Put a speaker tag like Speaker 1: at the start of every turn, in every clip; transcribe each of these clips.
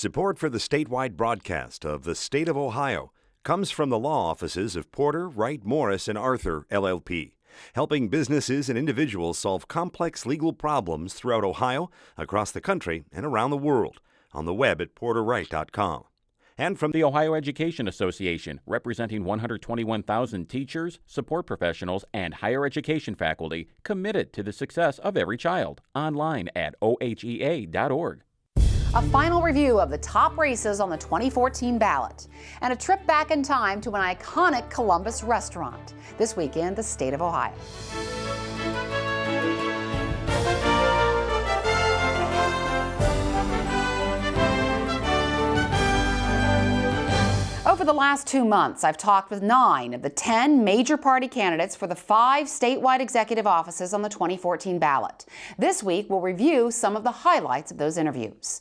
Speaker 1: Support for the statewide broadcast of the State of Ohio comes from the law offices of Porter, Wright, Morris, and Arthur, LLP, helping businesses and individuals solve complex legal problems throughout Ohio, across the country, and around the world, on the web at porterwright.com. And from
Speaker 2: the Ohio Education Association, representing 121,000 teachers, support professionals, and higher education faculty committed to the success of every child. Online at ohea.org.
Speaker 3: A final review of the top races on the 2014 ballot, and a trip back in time to an iconic Columbus restaurant. This weekend, the state of Ohio. Over the last 2 months, I've talked with 9 of the 10 major party candidates for the 5 statewide executive offices on the 2014 ballot. This week, we'll review some of the highlights of those interviews.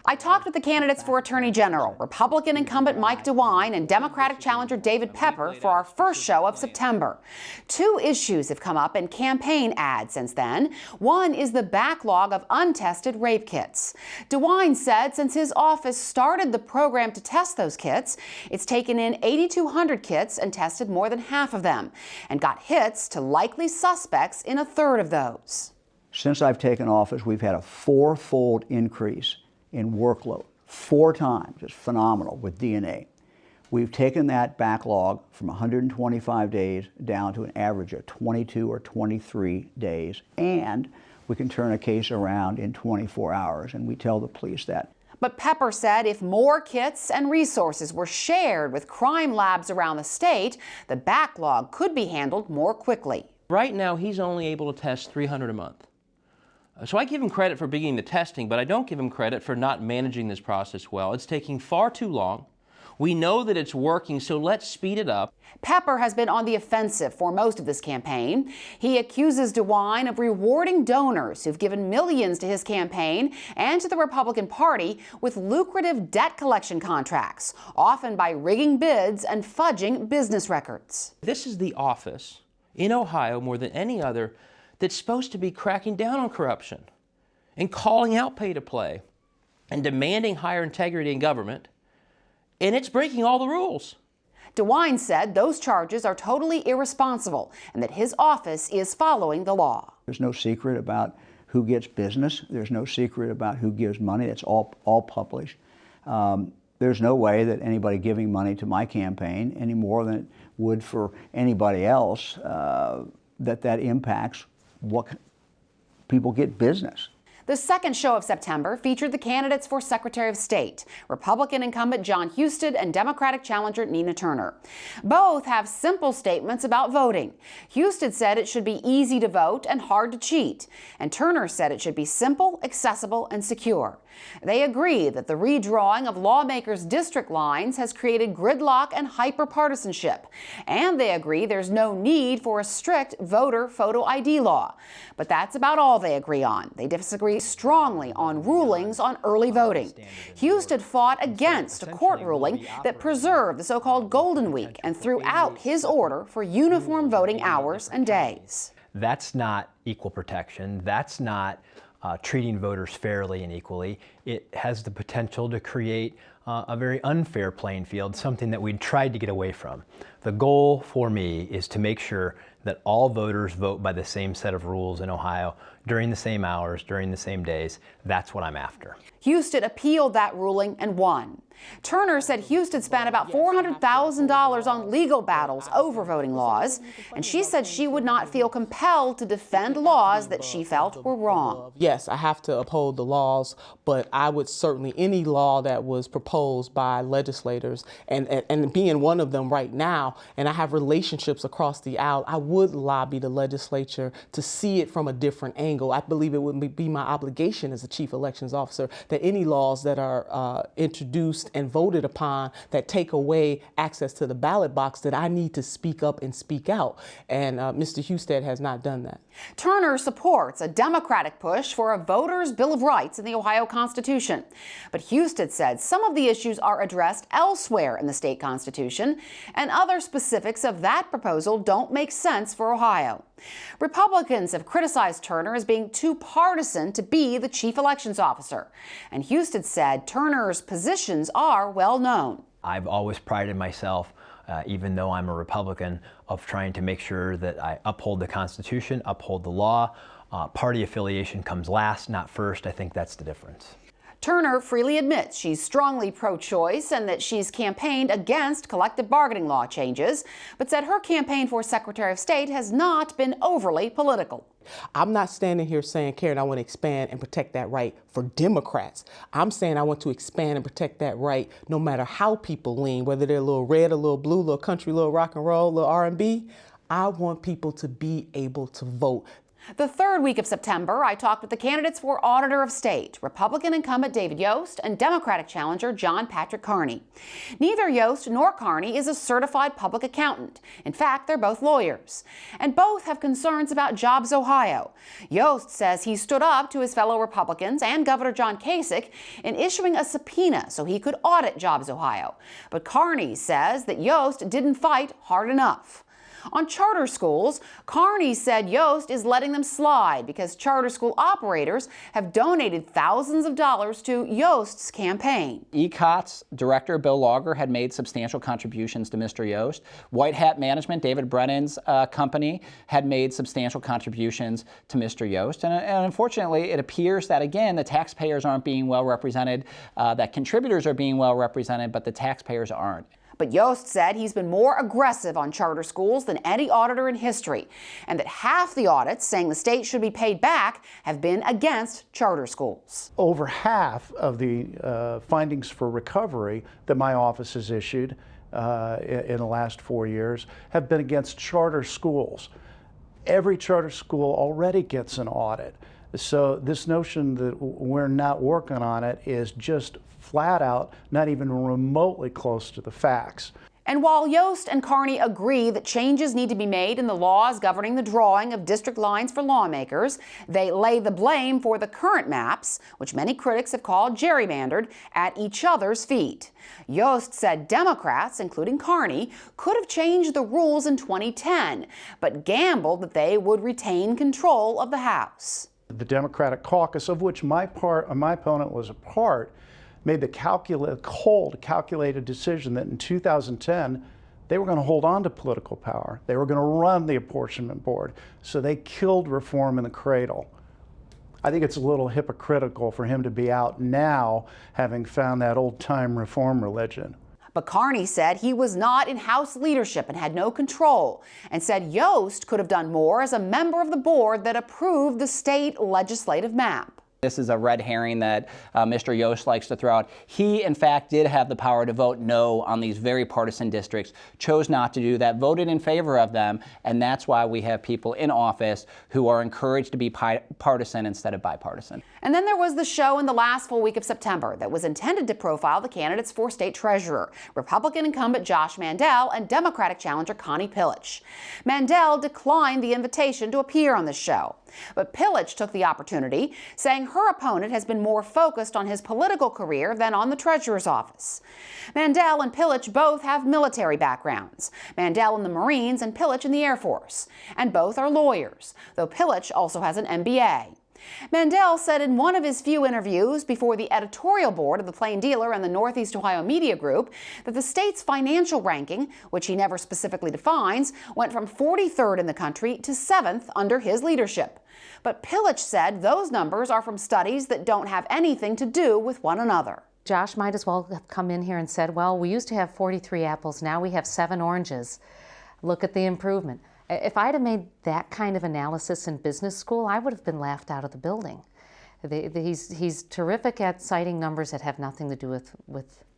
Speaker 3: I talked with the candidates for Attorney General, Republican incumbent Mike DeWine and Democratic challenger David Pepper for our first show of September. 2 issues have come up in campaign ads since then. One is the backlog of untested rape kits. DeWine said since his office started the program to test those kits, it's taken in 8,200 kits and tested more than half of them, and got hits to likely suspects in a third of those.
Speaker 4: Since I've taken office, we've had a 4-fold increase in workload. 4 times. It's phenomenal with DNA. We've taken that backlog from 125 days down to an average of 22 or 23 days, and we can turn a case around in 24 hours, and we tell the police that.
Speaker 3: But Pepper said if more kits and resources were shared with crime labs around the state, the backlog could be handled more quickly.
Speaker 5: Right now, he's only able to test 300 a month. So I give him credit for beginning the testing, but I don't give him credit for not managing this process well. It's taking far too long. We know that it's working, so let's speed it up.
Speaker 3: Pepper has been on the offensive for most of this campaign. He accuses DeWine of rewarding donors who've given millions to his campaign and to the Republican Party with lucrative debt collection contracts, often by rigging bids and fudging business records.
Speaker 5: This is the office in Ohio, more than any other, that's supposed to be cracking down on corruption and calling out pay-to-play and demanding higher integrity in government. And it's breaking all the rules.
Speaker 3: DeWine said those charges are totally irresponsible and that his office is following the law.
Speaker 4: There's no secret about who gets business. There's no secret about who gives money. That's all published. There's no way that anybody giving money to my campaign any more than it would for anybody else that impacts what people get business.
Speaker 3: The second show of September featured the candidates for Secretary of State, Republican incumbent John Husted and Democratic challenger Nina Turner. Both have simple statements about voting. Husted said it should be easy to vote and hard to cheat, and Turner said it should be simple, accessible, and secure. They agree that the redrawing of lawmakers' district lines has created gridlock and hyper-partisanship, and they agree there's no need for a strict voter photo ID law. But that's about all they agree on. They disagree strongly on rulings on early voting. Husted fought against a court ruling that preserved the so-called Golden Week and threw out his order for uniform voting hours and days.
Speaker 6: That's not equal protection. That's not treating voters fairly and equally. It has the potential to create a very unfair playing field, something that we tried to get away from. The goal for me is to make sure that all voters vote by the same set of rules in Ohio during the same hours, during the same days. That's what I'm after.
Speaker 3: Husted appealed that ruling and won. Turner said Husted spent about $400,000 on legal battles over voting laws, and she said she would not feel compelled to defend laws that she felt were wrong.
Speaker 7: Yes, I have to uphold the laws, but I would certainly, any law that was proposed by legislators, and being one of them right now, and I have relationships across the aisle, I would lobby the legislature to see it from a different angle. I believe it would be my obligation as a chief elections officer that any laws that are introduced and voted upon that take away access to the ballot box, that I need to speak up and speak out. And Mr. Husted has not done that.
Speaker 3: Turner supports a Democratic push for a voters' Bill of Rights in the Ohio Constitution. But Husted said some of the issues are addressed elsewhere in the state constitution, and other specifics of that proposal don't make sense for Ohio. Republicans have criticized Turner as being too partisan to be the chief elections officer, and Husted said Turner's positions are well known.
Speaker 6: I've always prided myself, even though I'm a Republican, of trying to make sure that I uphold the Constitution, uphold the law. Party affiliation comes last, not first. I think that's the difference.
Speaker 3: Turner freely admits she's strongly pro-choice and that she's campaigned against collective bargaining law changes, but said her campaign for Secretary of State has not been overly political.
Speaker 7: I'm not standing here saying, Karen, I want to expand and protect that right for Democrats. I'm saying I want to expand and protect that right no matter how people lean, whether they're a little red, a little blue, a little country, a little rock and roll, a little R&B. I want people to be able to vote.
Speaker 3: The third week of September, I talked with the candidates for Auditor of State, Republican incumbent David Yost and Democratic challenger John Patrick Carney. Neither Yost nor Carney is a certified public accountant. In fact, they're both lawyers. And both have concerns about Jobs Ohio. Yost says he stood up to his fellow Republicans and Governor John Kasich in issuing a subpoena so he could audit Jobs Ohio. But Carney says that Yost didn't fight hard enough. On charter schools, Carney said Yost is letting them slide because charter school operators have donated thousands of dollars to Yost's campaign.
Speaker 8: ECOT's director, Bill Lauger, had made substantial contributions to Mr. Yost. White Hat Management, David Brennan's company, had made substantial contributions to Mr. Yost. And unfortunately, it appears that, again, the taxpayers aren't being well represented, that contributors are being well represented, but the taxpayers aren't.
Speaker 3: But Yost said he's been more aggressive on charter schools than any auditor in history, and that half the audits saying the state should be paid back have been against charter schools.
Speaker 9: Over half of the findings for recovery that my office has issued in the last 4 years have been against charter schools. Every charter school already gets an audit. So this notion that we're not working on it is just flat out not even remotely close to the facts.
Speaker 3: And while Yost and Carney agree that changes need to be made in the laws governing the drawing of district lines for lawmakers, they lay the blame for the current maps, which many critics have called gerrymandered, at each other's feet. Yost said Democrats, including Carney, could have changed the rules in 2010, but gambled that they would retain control of the House.
Speaker 9: The Democratic caucus, of which my opponent was a part, made the cold, calculated decision that in 2010, they were going to hold on to political power. They were going to run the apportionment board. So they killed reform in the cradle. I think it's a little hypocritical for him to be out now, having found that old-time reform religion.
Speaker 3: But Carney said he was not in House leadership and had no control, and said Yost could have done more as a member of the board that approved the state legislative map.
Speaker 8: This is a red herring that Mr. Yost likes to throw out. He, in fact, did have the power to vote no on these very partisan districts, chose not to do that, voted in favor of them, and that's why we have people in office who are encouraged to be partisan instead of bipartisan.
Speaker 3: And then there was the show in the last full week of September that was intended to profile the candidates for state treasurer, Republican incumbent Josh Mandel and Democratic challenger Connie Pillich. Mandel declined the invitation to appear on the show. But Pillich took the opportunity, saying her opponent has been more focused on his political career than on the treasurer's office. Mandel and Pillich both have military backgrounds, Mandel in the Marines and Pillich in the Air Force. And both are lawyers, though Pillich also has an MBA. Mandel said in one of his few interviews before the editorial board of the Plain Dealer and the Northeast Ohio Media Group that the state's financial ranking, which he never specifically defines, went from 43rd in the country to 7th under his leadership. But Pillich said those numbers are from studies that don't have anything to do with one another.
Speaker 10: Josh might as well have come in here and said, well, we used to have 43 apples, now we have 7 oranges. Look at the improvement. If I'd have made that kind of analysis in business school, I would have been laughed out of the building. He's terrific at citing numbers that have nothing to do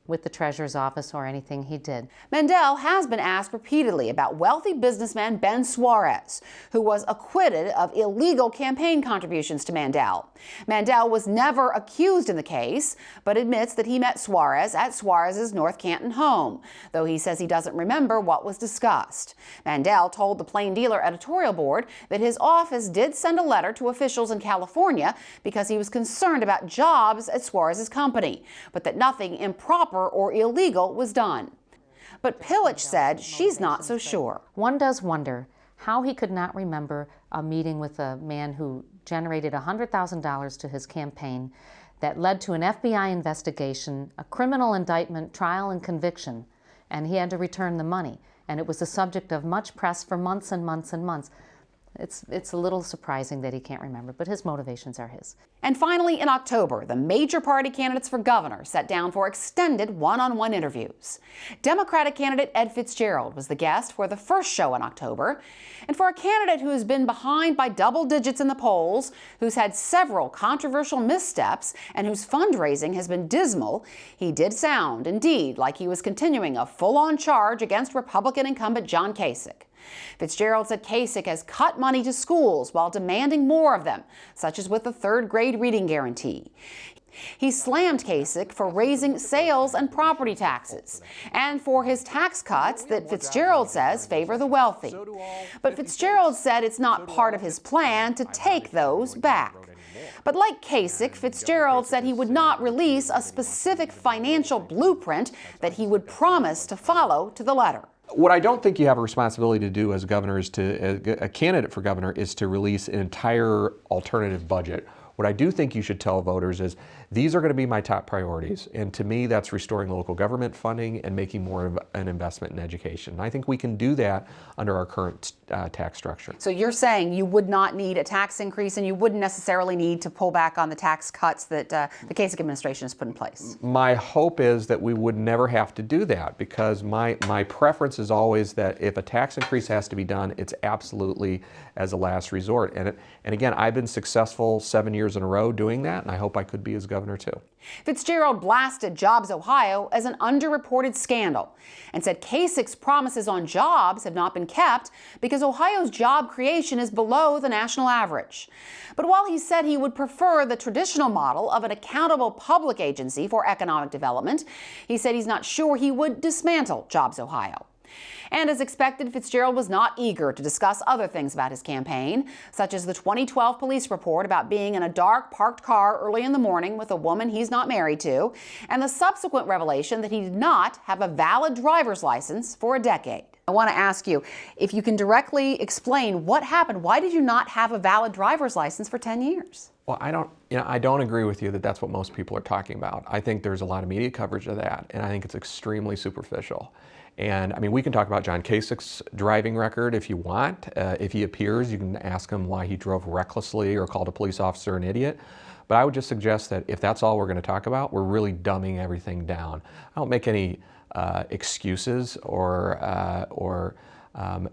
Speaker 10: with the treasurer's office or anything he did.
Speaker 3: Mandel has been asked repeatedly about wealthy businessman Ben Suarez, who was acquitted of illegal campaign contributions to Mandel. Mandel was never accused in the case, but admits that he met Suarez at Suarez's North Canton home, though he says he doesn't remember what was discussed. Mandel told the Plain Dealer editorial board that his office did send a letter to officials in California because he was concerned about jobs at Suarez's company, but that nothing improper or illegal was done. But Pillich said she's not so sure.
Speaker 10: One does wonder how he could not remember a meeting with a man who generated $100,000 to his campaign that led to an FBI investigation, a criminal indictment, trial, and conviction, and he had to return the money. And it was the subject of much press for months and months and months. It's a little surprising that he can't remember, but his motivations are his.
Speaker 3: And finally, in October, the major party candidates for governor sat down for extended one-on-one interviews. Democratic candidate Ed Fitzgerald was the guest for the first show in October. And for a candidate who has been behind by double digits in the polls, who's had several controversial missteps, and whose fundraising has been dismal, he did sound, indeed, like he was continuing a full-on charge against Republican incumbent John Kasich. Fitzgerald said Kasich has cut money to schools while demanding more of them, such as with the third-grade reading guarantee. He slammed Kasich for raising sales and property taxes, and for his tax cuts that Fitzgerald says favor the wealthy. But Fitzgerald said it's not part of his plan to take those back. But like Kasich, Fitzgerald said he would not release a specific financial blueprint that he would promise to follow to the letter.
Speaker 11: What I don't think you have a responsibility to do as governor is a candidate for governor is to release an entire alternative budget. What I do think you should tell voters is these are going to be my top priorities. And to me, that's restoring local government funding and making more of an investment in education. And I think we can do that under our current tax structure.
Speaker 3: So you're saying you would not need a tax increase and you wouldn't necessarily need to pull back on the tax cuts that the Kasich administration has put in place?
Speaker 11: My hope is that we would never have to do that, because my preference is always that if a tax increase has to be done, it's absolutely as a last resort. And again, I've been successful 7 years in a row doing that, and I hope I could be as governor too.
Speaker 3: Fitzgerald blasted Jobs Ohio as an underreported scandal and said Kasich's promises on jobs have not been kept because Ohio's job creation is below the national average. But while he said he would prefer the traditional model of an accountable public agency for economic development, he said he's not sure he would dismantle Jobs Ohio. And as expected, Fitzgerald was not eager to discuss other things about his campaign, such as the 2012 police report about being in a dark parked car early in the morning with a woman he's not married to, and the subsequent revelation that he did not have a valid driver's license for a decade. I want to ask you, if you can directly explain what happened, why did you not have a valid driver's license for 10 years?
Speaker 11: Well, I don't agree with you that that's what most people are talking about. I think there's a lot of media coverage of that, and I think it's extremely superficial. And I mean, we can talk about John Kasich's driving record if you want. If he appears, you can ask him why he drove recklessly or called a police officer an idiot. But I would just suggest that if that's all we're going to talk about, we're really dumbing everything down. I don't make any excuses or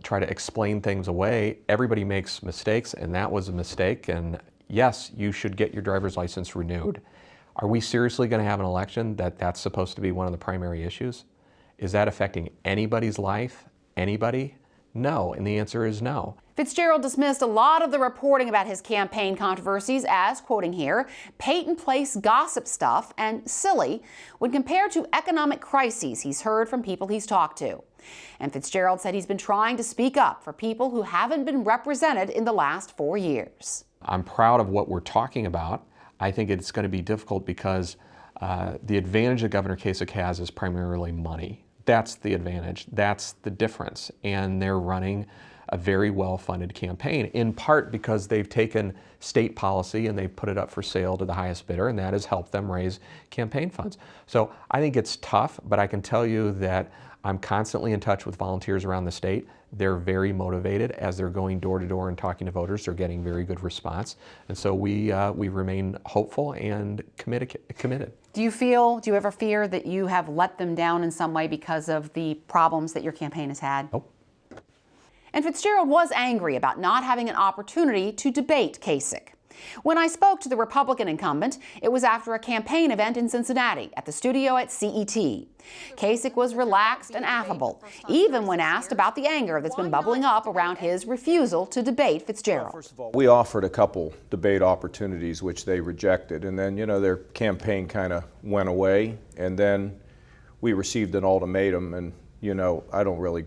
Speaker 11: try to explain things away. Everybody makes mistakes, and that was a mistake. And yes, you should get your driver's license renewed. Are we seriously going to have an election that's supposed to be one of the primary issues? Is that affecting anybody's life? Anybody? No, and the answer is no.
Speaker 3: Fitzgerald dismissed a lot of the reporting about his campaign controversies as, quoting here, Peyton-Place gossip stuff and silly when compared to economic crises he's heard from people he's talked to. And Fitzgerald said he's been trying to speak up for people who haven't been represented in the last 4 years.
Speaker 11: I'm proud of what we're talking about. I think it's going to be difficult because the advantage that Governor Kasich has is primarily money. That's the advantage. That's the difference. And they're running a very well-funded campaign, in part because they've taken state policy and they've put it up for sale to the highest bidder, and that has helped them raise campaign funds. So I think it's tough, but I can tell you that I'm constantly in touch with volunteers around the state. They're very motivated as they're going door to door and talking to voters. They're getting very good response. And so we remain hopeful and committed.
Speaker 3: Do you ever fear that you have let them down in some way because of the problems that your campaign has had?
Speaker 11: Nope.
Speaker 3: And Fitzgerald was angry about not having an opportunity to debate Kasich. When I spoke to the Republican incumbent, it was after a campaign event in Cincinnati at the studio at CET. Kasich was relaxed and affable, even when asked about the anger that's been bubbling up around his refusal to debate Fitzgerald.
Speaker 12: First of all, we offered a couple debate opportunities, which they rejected, and then, their campaign kind of went away, and then we received an ultimatum, and, I don't really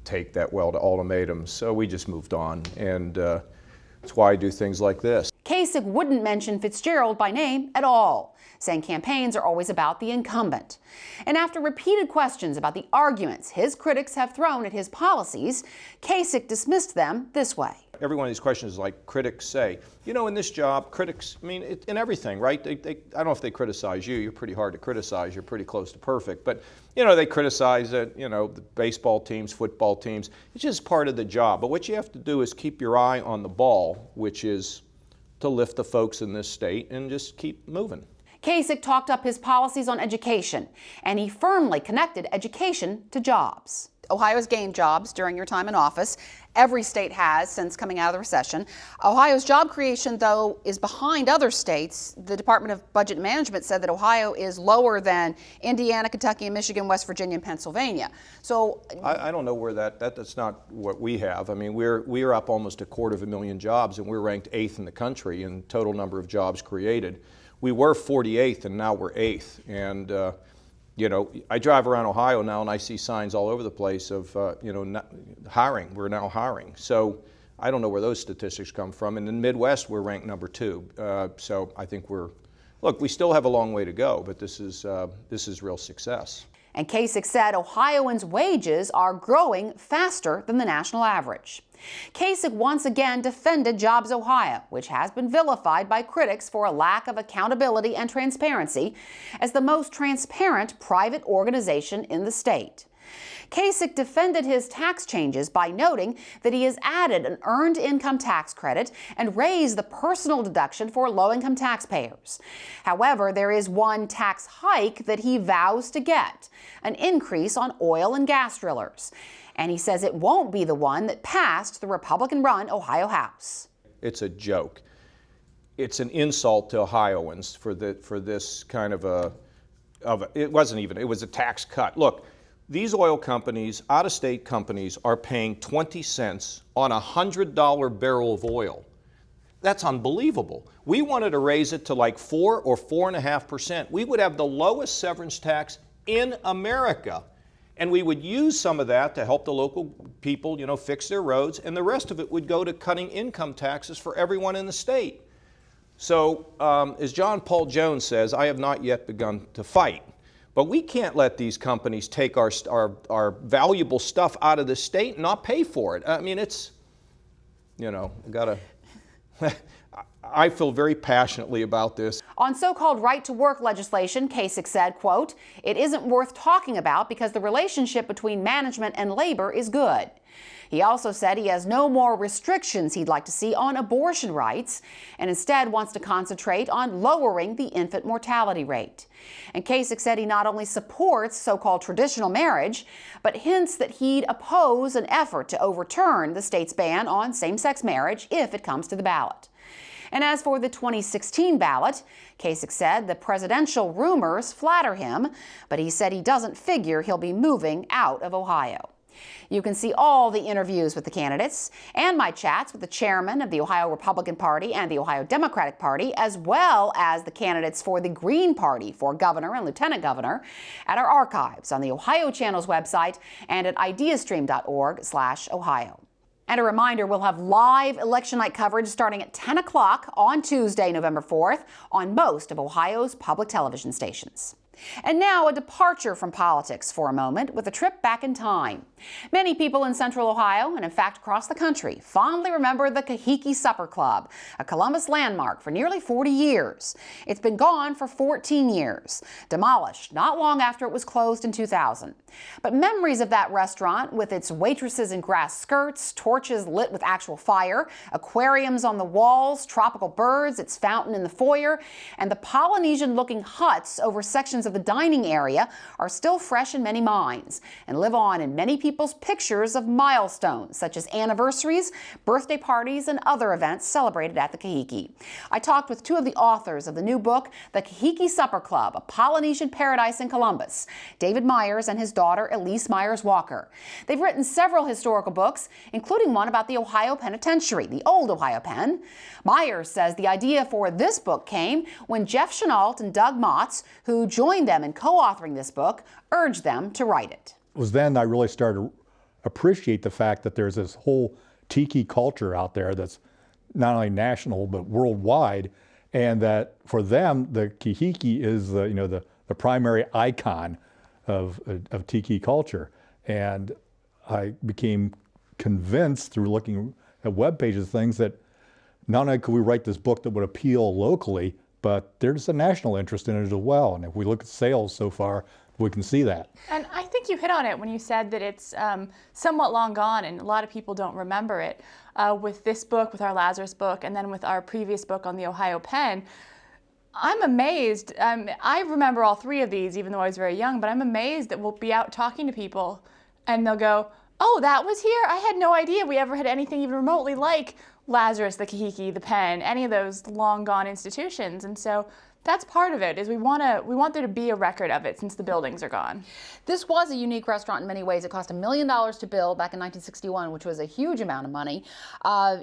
Speaker 12: take that well to ultimatums, so we just moved on, and that's why I do things like this.
Speaker 3: Kasich Kasich wouldn't mention Fitzgerald by name at all, saying campaigns are always about the incumbent. And after repeated questions about the arguments his critics have thrown at his policies, Kasich dismissed them this way.
Speaker 12: Every one of these questions is like critics say. You know, in this job, critics, I mean, in everything, right? I don't know if they criticize you. You're pretty hard to criticize. You're pretty close to perfect. But, you know, they criticize, the baseball teams, football teams. It's just part of the job. But what you have to do is keep your eye on the ball, which is to lift the folks in this state and just keep moving.
Speaker 3: Kasich talked up his policies on education, and he firmly connected education to jobs. Ohio's gained jobs during your time in office. Every state has since coming out of the recession. Ohio's job creation, though, is behind other states. The Department of Budget Management said that Ohio is lower than Indiana, Kentucky, and Michigan, West Virginia, and Pennsylvania. So
Speaker 12: I don't know where that's not what we have. I mean, we're up almost 250,000 jobs, and we're ranked 8th in the country in total number of jobs created. We were 48th, and now we're 8th. And you know, I drive around Ohio now and I see signs all over the place of, hiring. We're now hiring. So I don't know where those statistics come from. And in the Midwest, we're ranked number 2. So I think we still have a long way to go, but this is real success.
Speaker 3: And Kasich said Ohioans' wages are growing faster than the national average. Kasich once again defended Jobs Ohio, which has been vilified by critics for a lack of accountability and transparency, as the most transparent private organization in the state. Kasich defended his tax changes by noting that he has added an earned income tax credit and raised the personal deduction for low-income taxpayers. However, there is one tax hike that he vows to get, an increase on oil and gas drillers. And he says it won't be the one that passed the Republican-run Ohio House.
Speaker 12: It's a joke. It's an insult to Ohioans for this kind of it was a tax cut. Look, these oil companies, out-of-state companies, are paying 20 cents on a $100 barrel of oil. That's unbelievable. We wanted to raise it to like 4 or 4.5%. We would have the lowest severance tax in America. And we would use some of that to help the local people, fix their roads, and the rest of it would go to cutting income taxes for everyone in the state. So, as John Paul Jones says, I have not yet begun to fight. But we can't let these companies take our valuable stuff out of the state and not pay for it. I mean, it's, I feel very passionately about this.
Speaker 3: On so-called right-to-work legislation, Kasich said, quote, "It isn't worth talking about because the relationship between management and labor is good." He also said he has no more restrictions he'd like to see on abortion rights and instead wants to concentrate on lowering the infant mortality rate. And Kasich said he not only supports so-called traditional marriage, but hints that he'd oppose an effort to overturn the state's ban on same-sex marriage if it comes to the ballot. And as for the 2016 ballot, Kasich said the presidential rumors flatter him, but he said he doesn't figure he'll be moving out of Ohio. You can see all the interviews with the candidates and my chats with the chairman of the Ohio Republican Party and the Ohio Democratic Party, as well as the candidates for the Green Party for governor and lieutenant governor, at our archives on the Ohio Channel's website and at ideastream.org/Ohio. And a reminder, we'll have live election night coverage starting at 10 o'clock on Tuesday, November 4th, on most of Ohio's public television stations. And now a departure from politics for a moment with a trip back in time. Many people in central Ohio, and in fact across the country, fondly remember the Kahiki Supper Club, a Columbus landmark for nearly 40 years. It's been gone for 14 years, demolished not long after it was closed in 2000. But memories of that restaurant, with its waitresses in grass skirts, torches lit with actual fire, aquariums on the walls, tropical birds, its fountain in the foyer, and the Polynesian-looking huts over sections of the dining area are still fresh in many minds and live on in many people's pictures of milestones such as anniversaries, birthday parties, and other events celebrated at the Kahiki. I talked with two of the authors of the new book, The Kahiki Supper Club, A Polynesian Paradise in Columbus, David Myers and his daughter Elise Myers-Walker. They've written several historical books, including one about the Ohio Penitentiary, the old Ohio Pen. Myers says the idea for this book came when Jeff Chenault and Doug Motz, who joined them in co-authoring this book, urged them to write it.
Speaker 13: It was then I really started to appreciate the fact that there's this whole tiki culture out there that's not only national but worldwide, and that for them the Kahiki is the primary icon of tiki culture. And I became convinced through looking at web pages things that not only could we write this book that would appeal locally, but there's a national interest in it as well. And if we look at sales so far, we can see that.
Speaker 14: And I think you hit on it when you said that it's somewhat long gone and a lot of people don't remember it. With this book, with our Lazarus book, and then with our previous book on the Ohio Pen, I'm amazed. I remember all three of these, even though I was very young, but I'm amazed that we'll be out talking to people and they'll go, oh, that was here? I had no idea we ever had anything even remotely like Lazarus, the Kahiki, the Pen, any of those long gone institutions. And so that's part of it, is we want there to be a record of it since the buildings are gone.
Speaker 3: This was a unique restaurant in many ways. It cost $1 million to build back in 1961, which was a huge amount of money.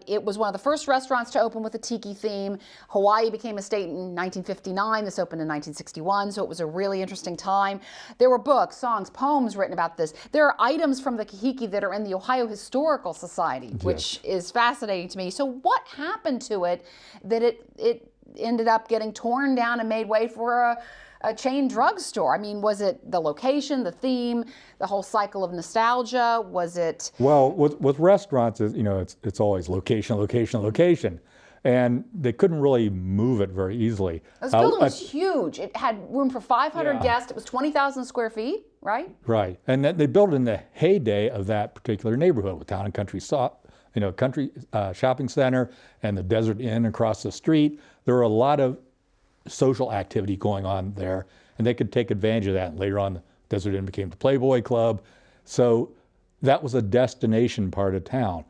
Speaker 3: It was one of the first restaurants to open with a tiki theme. Hawaii became a state in 1959. This opened in 1961, so it was a really interesting time. There were books, songs, poems written about this. There are items from the Kahiki that are in the Ohio Historical Society, which is fascinating to me. So what happened to it that it ended up getting torn down and made way for a chain drugstore? I mean, was it the location, the theme, the whole cycle of nostalgia? Was it?
Speaker 13: Well, with restaurants, it's always location, location, location. And they couldn't really move it very easily.
Speaker 3: This building was huge. It had room for 500 guests. It was 20,000 square feet, right?
Speaker 13: Right. And they built it in the heyday of that particular neighborhood with Town and Country country shopping center and the Desert Inn across the street. There were a lot of social activity going on there, and they could take advantage of that. And later on, the Desert Inn became the Playboy Club. So that was a destination part of town.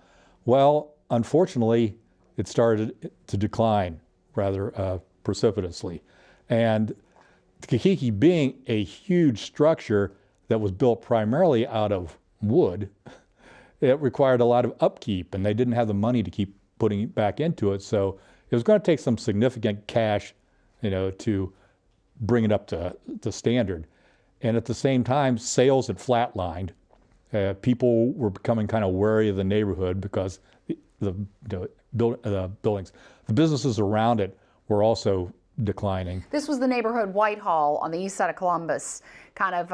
Speaker 13: Well, unfortunately, it started to decline rather precipitously. And the Kahiki, being a huge structure that was built primarily out of wood, it required a lot of upkeep, and they didn't have the money to keep putting it back into it. So it was going to take some significant cash, to bring it up to standard. And at the same time, sales had flatlined. People were becoming kind of wary of the neighborhood because the buildings, the businesses around it were also declining.
Speaker 3: This was the neighborhood Whitehall on the east side of Columbus, kind of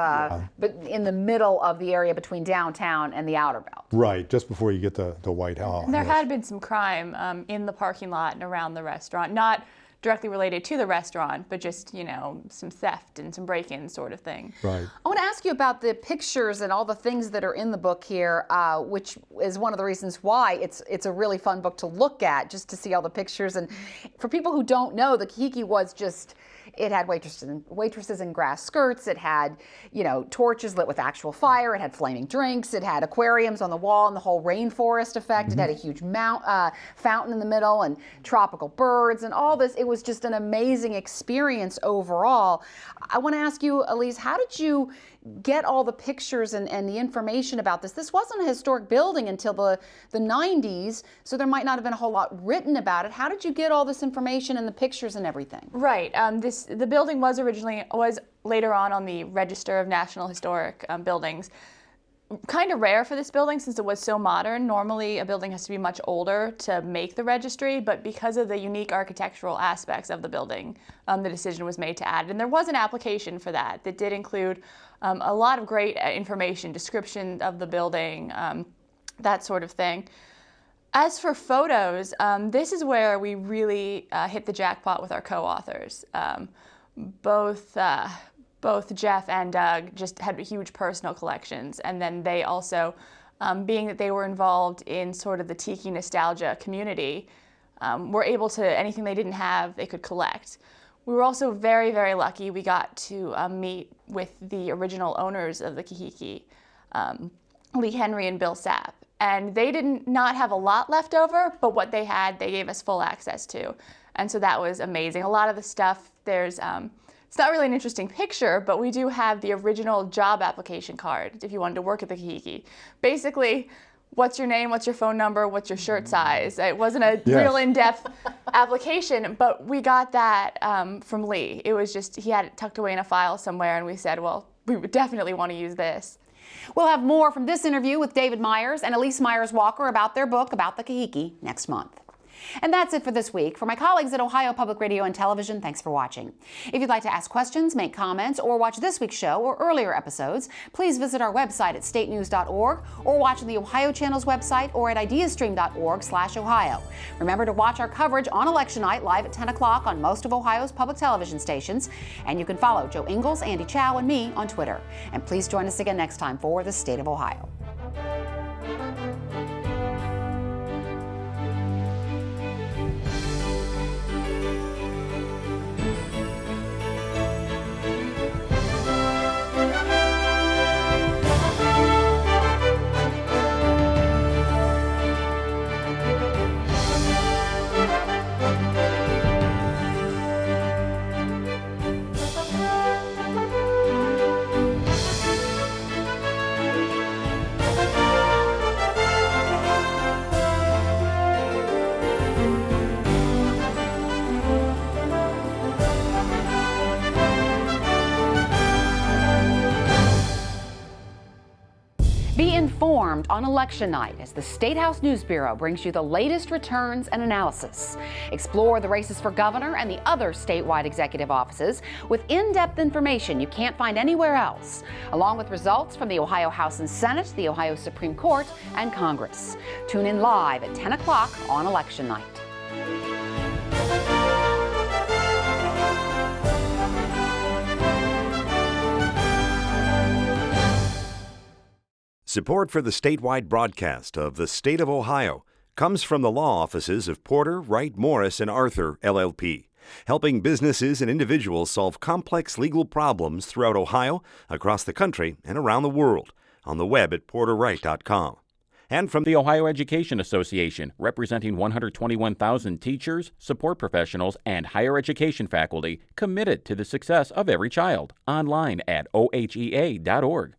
Speaker 3: but in the middle of the area between downtown and the Outer Belt.
Speaker 13: Right, just before you get to Whitehall.
Speaker 14: And there had been some crime in the parking lot and around the restaurant, not directly related to the restaurant, but just, some theft and some break-in sort of thing.
Speaker 13: Right.
Speaker 3: I want to ask you about the pictures and all the things that are in the book here, which is one of the reasons why it's a really fun book to look at, just to see all the pictures. And for people who don't know, the Kahiki was just, it had waitresses in grass skirts. It had, torches lit with actual fire. It had flaming drinks. It had aquariums on the wall and the whole rainforest effect. It had a huge fountain in the middle and tropical birds and all this. It was just an amazing experience overall. I want to ask you, Elise, how did you get all the pictures and the information about this? This wasn't a historic building until the 90s, so there might not have been a whole lot written about it. How did you get all this information and the pictures and everything?
Speaker 14: Right. The building was later on the Register of National Historic Buildings. Kind of rare for this building since it was so modern. Normally a building has to be much older to make the registry, but because of the unique architectural aspects of the building, the decision was made to add it. And there was an application for that did include a lot of great information, description of the building, that sort of thing. As for photos, this is where we really hit the jackpot with our co-authors. Both Jeff and Doug just had huge personal collections, and then they also, being that they were involved in sort of the tiki nostalgia community, were able to, anything they didn't have, they could collect. We were also very, very lucky. We got to meet with the original owners of the Kahiki, Lee Henry and Bill Sapp. And they did not have a lot left over, but what they had, they gave us full access to. And so that was amazing. A lot of the stuff, it's not really an interesting picture, but we do have the original job application card if you wanted to work at the Kahiki. Basically, what's your name, what's your phone number, what's your shirt size? It wasn't a real in-depth application, but we got that from Lee. It was just, he had it tucked away in a file somewhere, and we said, well, we would definitely want to use this.
Speaker 3: We'll have more from this interview with David Myers and Elise Myers-Walker about their book about the Kahiki next month. And that's it for this week. For my colleagues at Ohio Public Radio and Television, thanks for watching. If you'd like to ask questions, make comments, or watch this week's show or earlier episodes, please visit our website at statenews.org or watch the Ohio Channel's website or at ideastream.org/Ohio. Remember to watch our coverage on election night live at 10 o'clock on most of Ohio's public television stations. And you can follow Joe Ingles, Andy Chow, and me on Twitter. And please join us again next time for The State of Ohio. Be informed on election night as the State House News Bureau brings you the latest returns and analysis. Explore the races for governor and the other statewide executive offices with in-depth information you can't find anywhere else, along with results from the Ohio House and Senate, the Ohio Supreme Court, and Congress. Tune in live at 10 o'clock on election night.
Speaker 1: Support for the statewide broadcast of the State of Ohio comes from the law offices of Porter, Wright, Morris, and Arthur, LLP, helping businesses and individuals solve complex legal problems throughout Ohio, across the country, and around the world, on the web at porterwright.com. And from
Speaker 2: the Ohio Education Association, representing 121,000 teachers, support professionals, and higher education faculty committed to the success of every child. Online at ohea.org.